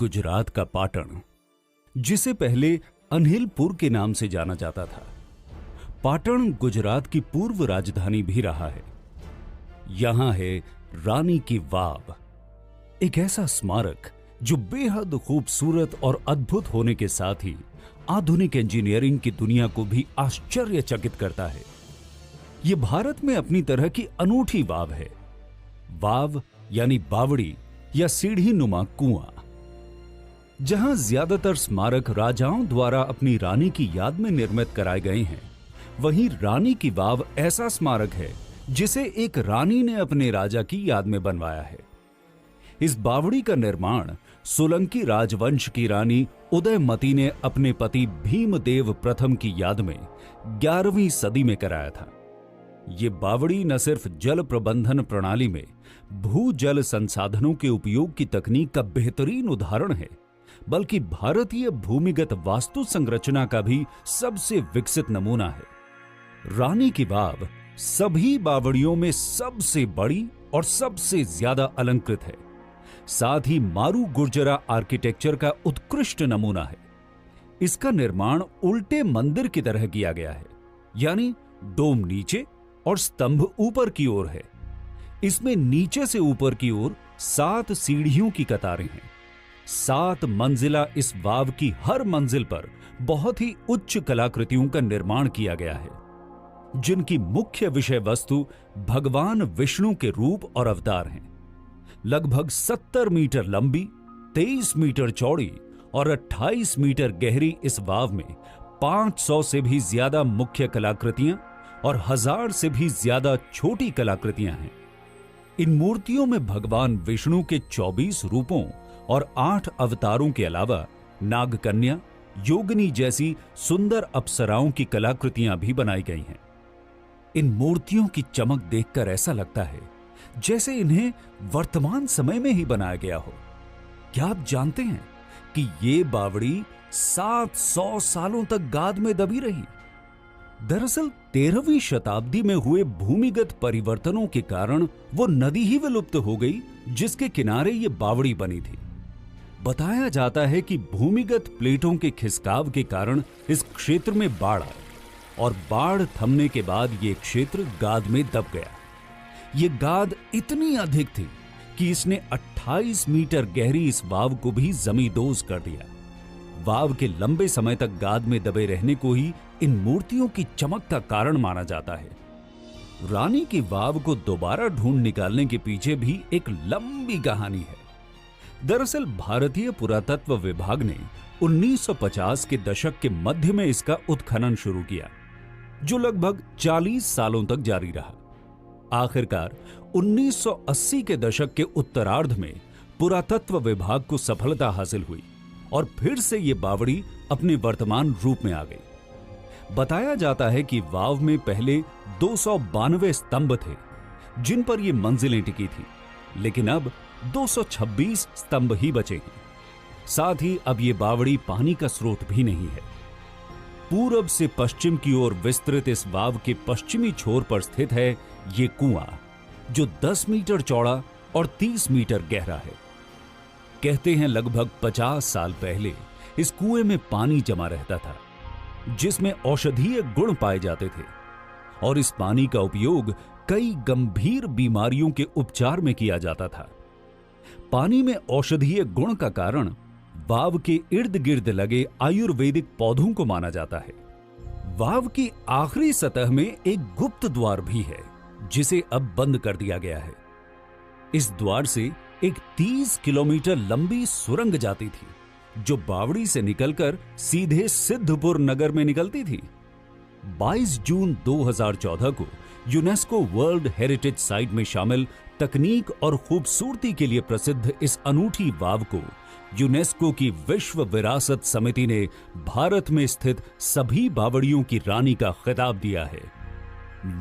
गुजरात का पाटण, जिसे पहले अनहिलपुर के नाम से जाना जाता था। पाटण गुजरात की पूर्व राजधानी भी रहा है। यहां है रानी की वाव, एक ऐसा स्मारक जो बेहद खूबसूरत और अद्भुत होने के साथ ही आधुनिक इंजीनियरिंग की दुनिया को भी आश्चर्यचकित करता है। यह भारत में अपनी तरह की अनूठी वाव है। वाव यानी बावड़ी या सीढ़ी नुमा कुआं। जहां ज्यादातर स्मारक राजाओं द्वारा अपनी रानी की याद में निर्मित कराए गए हैं, वहीं रानी की वाव ऐसा स्मारक है जिसे एक रानी ने अपने राजा की याद में बनवाया है। इस बावड़ी का निर्माण सोलंकी राजवंश की रानी उदयमती ने अपने पति भीमदेव प्रथम की याद में 11वीं सदी में कराया था। ये बावड़ी न सिर्फ जल प्रबंधन प्रणाली में भूजल संसाधनों के उपयोग की तकनीक का बेहतरीन उदाहरण है, बल्कि भारतीय भूमिगत वास्तु संरचना का भी सबसे विकसित नमूना है। रानी की वाव सभी बावड़ियों में सबसे बड़ी और सबसे ज्यादा अलंकृत है, साथ ही मारू गुर्जरा आर्किटेक्चर का उत्कृष्ट नमूना है। इसका निर्माण उल्टे मंदिर की तरह किया गया है, यानी डोम नीचे और स्तंभ ऊपर की ओर है। इसमें नीचे से ऊपर की ओर 7 सीढ़ियों की कतारें हैं। 7 मंजिला इस वाव की हर मंजिल पर बहुत ही उच्च कलाकृतियों का निर्माण किया गया है, जिनकी मुख्य विषय वस्तु भगवान विष्णु के रूप और अवतार हैं। लगभग 70 मीटर लंबी, 23 मीटर चौड़ी और 28 मीटर गहरी इस वाव में 500 से भी ज्यादा मुख्य कलाकृतियां और 1000 से भी ज्यादा छोटी कलाकृतियां हैं। इन मूर्तियों में भगवान विष्णु के 24 रूपों और 8 अवतारों के अलावा नागकन्या, योगिनी जैसी सुंदर अप्सराओं की कलाकृतियां भी बनाई गई हैं। इन मूर्तियों की चमक देखकर ऐसा लगता है जैसे इन्हें वर्तमान समय में ही बनाया गया हो। क्या आप जानते हैं कि ये बावड़ी 700 सालों तक गाद में दबी रही? दरअसल 13वीं शताब्दी में हुए भूमिगत परिवर्तनों के कारण वो नदी ही विलुप्त हो गई जिसके किनारे ये बावड़ी बनी थी। बताया जाता है कि भूमिगत प्लेटों के खिसकाव के कारण इस क्षेत्र में बाढ़ आई और बाढ़ थमने के बाद ये क्षेत्र गाद में दब गया। ये गाद इतनी अधिक थी कि इसने 28 मीटर गहरी इस वाव को भी जमींदोज कर दिया। वाव के लंबे समय तक गाद में दबे रहने को ही इन मूर्तियों की चमक का कारण माना जाता है। रानी की वाव को दोबारा ढूंढ निकालने के पीछे भी एक लंबी कहानी है। दरअसल भारतीय पुरातत्व विभाग ने 1950 के दशक के मध्य में इसका उत्खनन शुरू किया, जो लगभग 40 सालों तक जारी रहा। आखिरकार 1980 के दशक के उत्तरार्ध में पुरातत्व विभाग को सफलता हासिल हुई और फिर से ये बावड़ी अपने वर्तमान रूप में आ गई। बताया जाता है कि वाव में पहले 292 स्तंभ थे जिन पर ये मंजिलें टिकी थी, लेकिन अब 226 स्तंभ ही बचे हैं। साथ ही अब ये बावड़ी पानी का स्रोत भी नहीं है। पूरब से पश्चिम की ओर विस्तृत इस वाव के पश्चिमी छोर पर स्थित है ये कुआं, जो 10 मीटर चौड़ा और 30 मीटर गहरा है। कहते हैं लगभग 50 साल पहले इस कुएं में पानी जमा रहता था, जिसमें औषधीय गुण पाए जाते थे और इस पानी का उपयोग कई गंभीर बीमारियों के उपचार में किया जाता था। पानी में औषधीय गुण का कारण वाव के इर्द गिर्द लगे आयुर्वेदिक पौधों को माना जाता है। वाव की आखिरी सतह में एक गुप्त द्वार भी है, जिसे अब बंद कर दिया गया है। इस द्वार से एक 30 किलोमीटर लंबी सुरंग जाती थी, जो बावड़ी से निकलकर सीधे सिद्धपुर नगर में निकलती थी। 22 जून 2014 को यूनेस्को वर्ल्ड हेरिटेज साइट में शामिल तकनीक और खूबसूरती के लिए प्रसिद्ध इस अनूठी वाव को यूनेस्को की विश्व विरासत समिति ने भारत में स्थित सभी बावड़ियों की रानी का खिताब दिया है।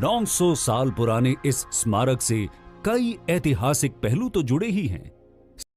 900 साल पुराने इस स्मारक से कई ऐतिहासिक पहलू तो जुड़े ही हैं,